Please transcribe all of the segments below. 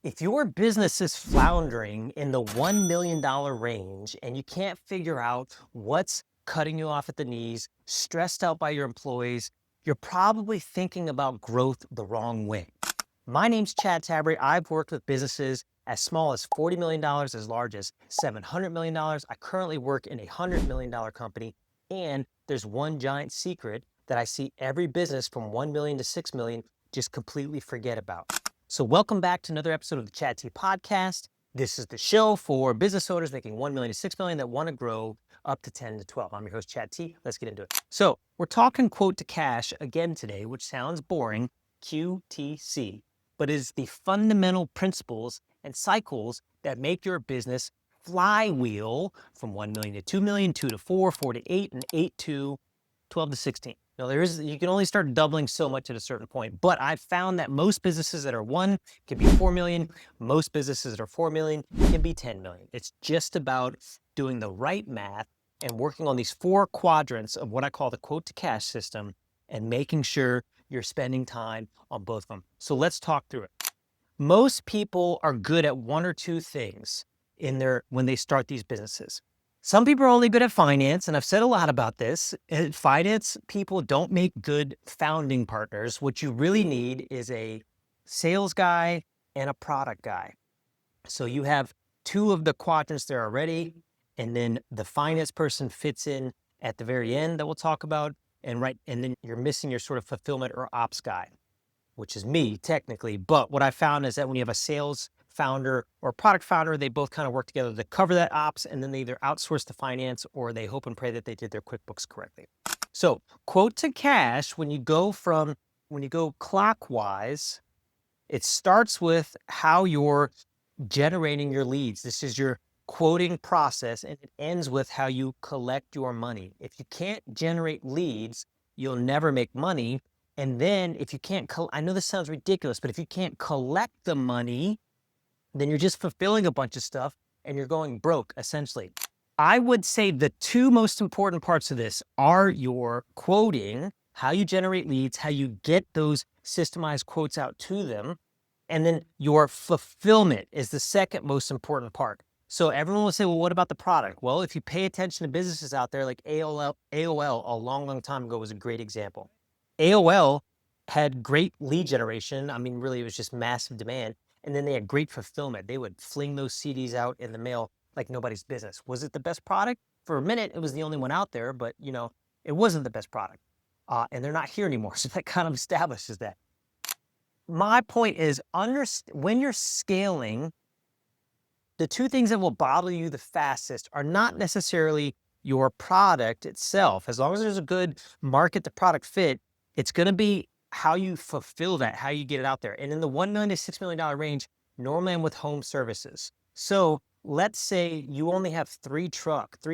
If your business is floundering in the $1 million range and you can't figure out what's cutting you off at the knees, stressed out by your employees, you're probably thinking about growth the wrong way. My name's Chad Tabry. I've worked with businesses as small as $40 million, as large as $700 million. I currently work in a $100 million company. And there's one giant secret that I see every business from 1 million to 6 million just completely forget about. So welcome back to another episode of the Chad T podcast. This is the show for business owners making 1 million to 6 million that want to grow up to 10 to 12. I'm your host, Chad T. Let's get into it. So we're talking quote to cash again today, which sounds boring, QTC, but is the fundamental principles and cycles that make your business flywheel from 1 million to 2 million, 2 to 4, 4 to 8, and 8 to 12 to 16. Now, you can only start doubling so much at a certain point, but I've found that most businesses that are 1 can be 4 million. Most businesses that are 4 million can be 10 million. It's just about doing the right math and working on these 4 quadrants of what I call the quote to cash system and making sure you're spending time on both of them. So let's talk through it. Most people are good at 1 or 2 things when they start these businesses. Some people are only good at finance, and I've said a lot about this. Finance people don't make good founding partners. What you really need is a sales guy and a product guy. So you have 2 of the quadrants there already, and then the finance person fits in at the very end that we'll talk about, and then you're missing your sort of fulfillment or ops guy, which is me technically. But what I found is that when you have a sales founder or product founder, they both kind of work together to cover that ops, and then they either outsource the finance or they hope and pray that they did their QuickBooks correctly. So quote to cash, when you go clockwise, it starts with how you're generating your leads. This is your quoting process, and it ends with how you collect your money. If you can't generate leads, you'll never make money. And then if you can't, I know this sounds ridiculous, but if you can't collect the money, then you're just fulfilling a bunch of stuff and you're going broke, essentially. I would say the 2 most important parts of this are your quoting, how you generate leads, how you get those systemized quotes out to them, and then your fulfillment is the second most important part. So everyone will say, well, what about the product? Well, if you pay attention to businesses out there like AOL a long, long time ago was a great example. AOL had great lead generation. I mean, really, it was just massive demand. And then they had great fulfillment. They would fling those CDs out in the mail like nobody's business. Was it the best product? For a minute, it was the only one out there, but it wasn't the best product. And they're not here anymore. So that kind of establishes that. My point is, when you're scaling, the 2 things that will bother you the fastest are not necessarily your product itself. As long as there's a good market to product fit, it's going to be how you fulfill that, how you get it out there. And in the $1 million to $6 million range, normally I'm with home services. So let's say you only have 3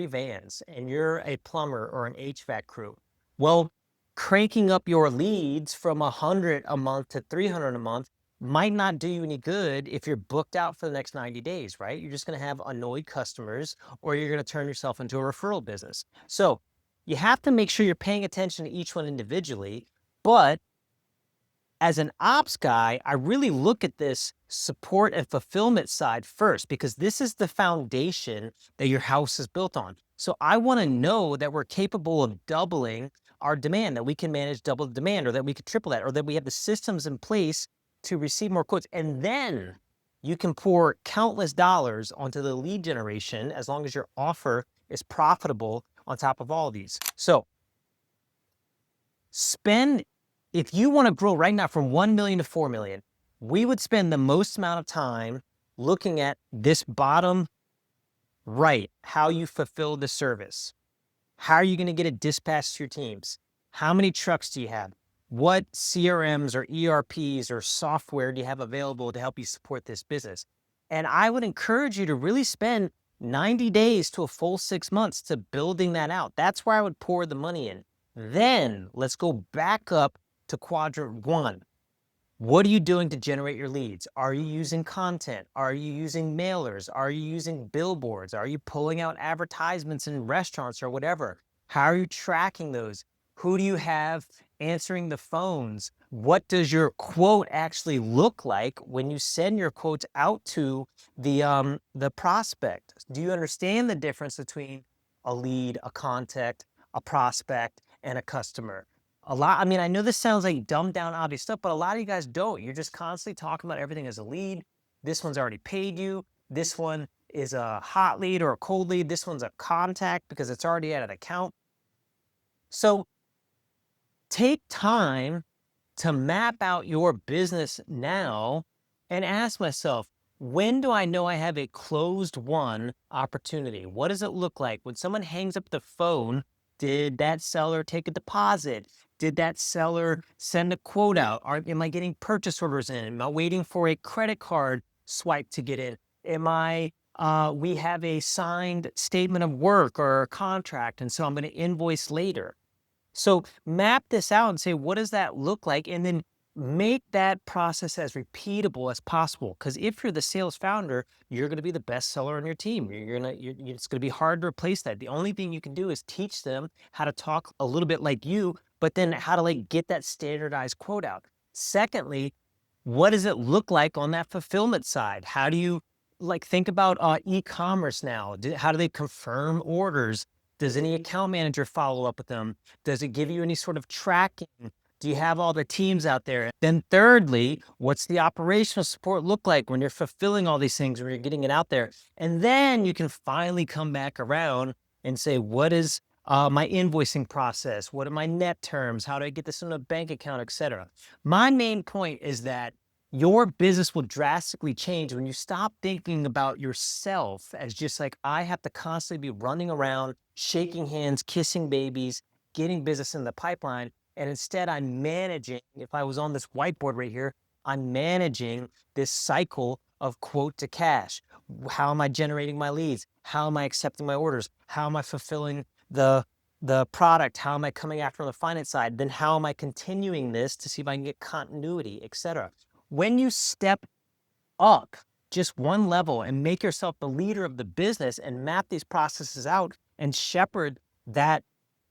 vans, and you're a plumber or an HVAC crew. Well, cranking up your leads from 100 a month to 300 a month might not do you any good if you're booked out for the next 90 days, right? You're just going to have annoyed customers, or you're going to turn yourself into a referral business. So you have to make sure you're paying attention to each one individually. But as an ops guy, I really look at this support and fulfillment side first, because this is the foundation that your house is built on. So I want to know that we're capable of doubling our demand, that we can manage double the demand, or that we could triple that, or that we have the systems in place to receive more quotes. And then you can pour countless dollars onto the lead generation as long as your offer is profitable on top of all of these. So if you want to grow right now from 1 million to 4 million, we would spend the most amount of time looking at this bottom right, how you fulfill the service. How are you going to get it dispatched to your teams? How many trucks do you have? What CRMs or ERPs or software do you have available to help you support this business? And I would encourage you to really spend 90 days to a full 6 months to building that out. That's where I would pour the money in. Then let's go back up to quadrant 1. What are you doing to generate your leads? Are you using content? Are you using mailers? Are you using billboards? Are you pulling out advertisements in restaurants or whatever? How are you tracking those? Who do you have answering the phones. What does your quote actually look like when you send your quotes out to the prospect? Do you understand the difference between a lead, a contact, a prospect, and a customer? I mean, I know this sounds like dumbed down, obvious stuff, but a lot of you guys don't. You're just constantly talking about everything as a lead. This one's already paid you. This one is a hot lead or a cold lead. This one's a contact because it's already at an account. So take time to map out your business now and ask myself, when do I know I have a closed won opportunity? What does it look like when someone hangs up the phone? Did that seller take a deposit? Did that seller send a quote out? Am I getting purchase orders in? Am I waiting for a credit card swipe to get in? We have a signed statement of work or a contract, and so I'm going to invoice later. So map this out and say, what does that look like? And then make that process as repeatable as possible. Because if you're the sales founder, you're going to be the best seller on your team. It's going to be hard to replace that. The only thing you can do is teach them how to talk a little bit like you, but then how to get that standardized quote out. Secondly, what does it look like on that fulfillment side? How do you think about e-commerce now? How do they confirm orders? Does any account manager follow up with them? Does it give you any sort of tracking? Do you have all the teams out there? Then thirdly, what's the operational support look like when you're fulfilling all these things, when you're getting it out there? And then you can finally come back around and say, what is my invoicing process? What are my net terms? How do I get this in a bank account, etc.? My main point is that your business will drastically change when you stop thinking about yourself as just like, I have to constantly be running around, shaking hands, kissing babies, getting business in the pipeline. And instead, I'm managing, if I was on this whiteboard right here, I'm managing this cycle of quote to cash. How am I generating my leads? How am I accepting my orders? How am I fulfilling the product? How am I coming after on the finance side? Then how am I continuing this to see if I can get continuity, etc.? When you step up just one level and make yourself the leader of the business and map these processes out and shepherd that,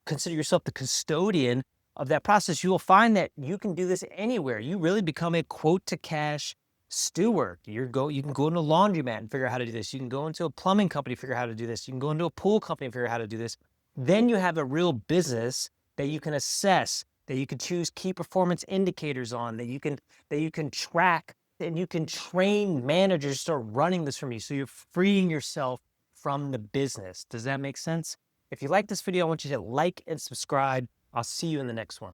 consider yourself the custodian of that process, you will find that you can do this anywhere. You really become a quote to cash steward. You can go into a laundromat and figure out how to do this. You can go into a plumbing company, figure out how to do this. You can go into a pool company and figure out how to do this. Then you have a real business that you can assess, that you can choose key performance indicators on, that you can track, and you can train managers to start running this from you. So you're freeing yourself from the business. Does that make sense? If you like this video, I want you to like and subscribe. I'll see you in the next one.